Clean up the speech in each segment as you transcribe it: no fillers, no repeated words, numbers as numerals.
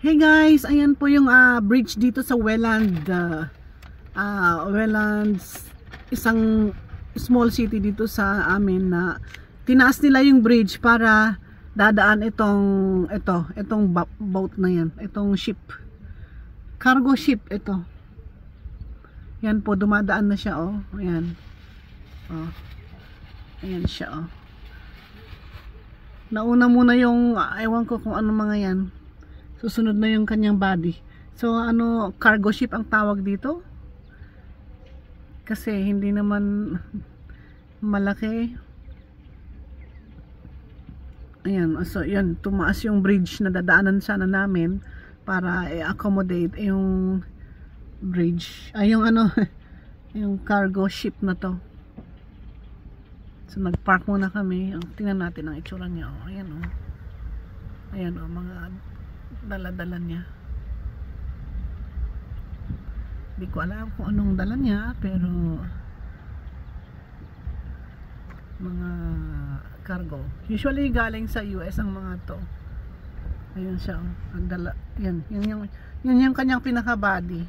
Hey guys, ayan po yung bridge dito sa Welland. Welland's isang small city dito sa amin na tinaas nila yung bridge para dadaan itong boat na yan, itong ship, cargo ship ito. Yan po, dumadaan na siya, oh. Ayan. Oh. Ayan siya, oh. Nauna muna yung ewan ko kung ano mga yan. Susunod na yung kanyang body. So cargo ship ang tawag dito. Kasi hindi naman malaki. Ayan, so yan, tumaas yung bridge na dadaanan sana namin para i-accommodate yung bridge. Ay, yung yung cargo ship na to. So nag-park muna kami. Tingnan natin ang itsura niya. Oh, ayan, oh. Ayan, oh, mga dala-dala niya. Hindi ko alam kung anong dala niya, pero mga cargo. Usually galing sa US ang mga to. Ayun siya, oh. Ang dala. Yan yung kanyang pinaka-body.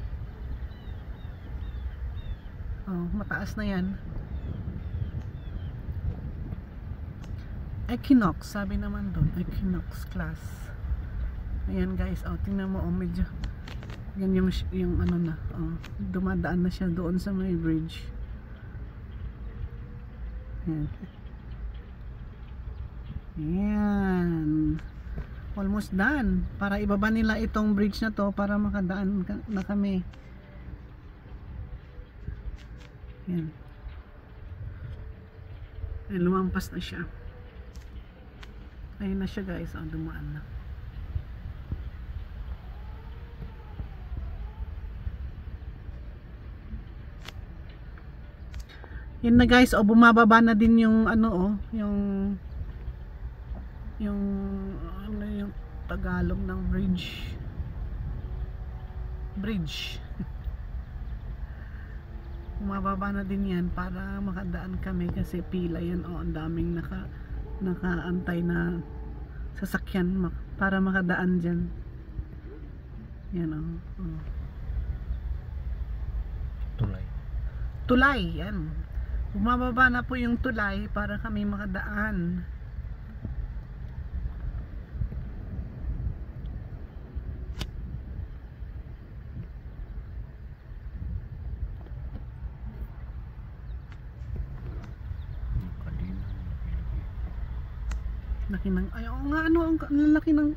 Oh, mataas na yan. Equinox, sabi naman doon, Equinox class. Ayan guys, oh, tingnan mo, oh, medyo yan yung ano na, oh, dumadaan na siya doon sa may bridge. Ayan. Ayan, almost done. Para ibaba nila itong bridge na to para makadaan na kami. Ayan. Ayan, lumampas na siya. Ayun na siya guys, oh, dumaan na. Yan na guys, bumababa na din yung yung Tagalog ng bridge. Bumababa na din yan para makadaan kami kasi pila yan, oh, ang daming nakaantay na sasakyan para makadaan dyan. Yan, oh. Tulay, yan. Bumababa na po yung tulay para kami makadaan. Laki ng, ay, oo nga, ang laki ng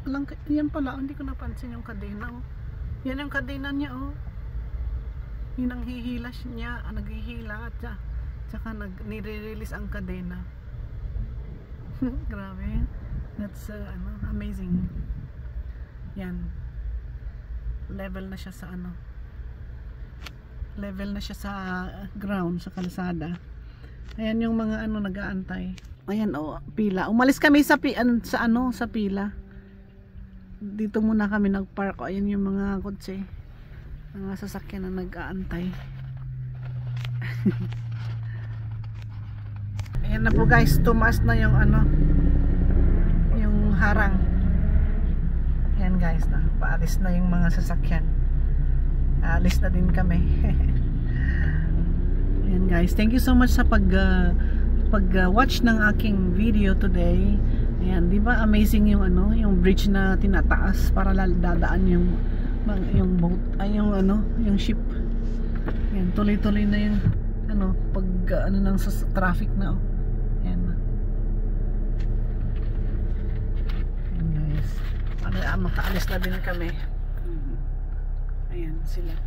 yan pala, hindi ko napansin yung kadena, oh. Yan yung kadena niya, oh. Yun ang hihilas niya, naghihila at tsaka nire-release ang kadena. Grabe. That's amazing. Yan. Level na siya sa level na siya sa ground, sa kalsada. Ayan yung mga nag-aantay. Ayan, oh, pila. Umalis kami sa pila. Dito muna kami nag-park. Ayan yung mga kotse, mga sasakyan na nag-aantay. Ayan na po guys, tumaas na yung yung harang. Ayan guys, paalis na yung mga sasakyan. Alis na din kami. Ayan guys, thank you so much sa pag-watch ng aking video today. Ayan, di ba amazing yung yung bridge na tinataas para dadaan yung boat, ay yung ship. Ayan, tuloy-tuloy na yung pag nang sa traffic na, oh. Ayan. Ayan guys. Makaalis na din kami. Ayan sila.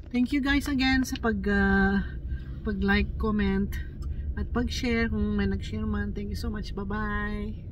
Thank you guys again sa pag-like, comment at pag-share kung may nag-share man. Thank you so much. Bye-bye.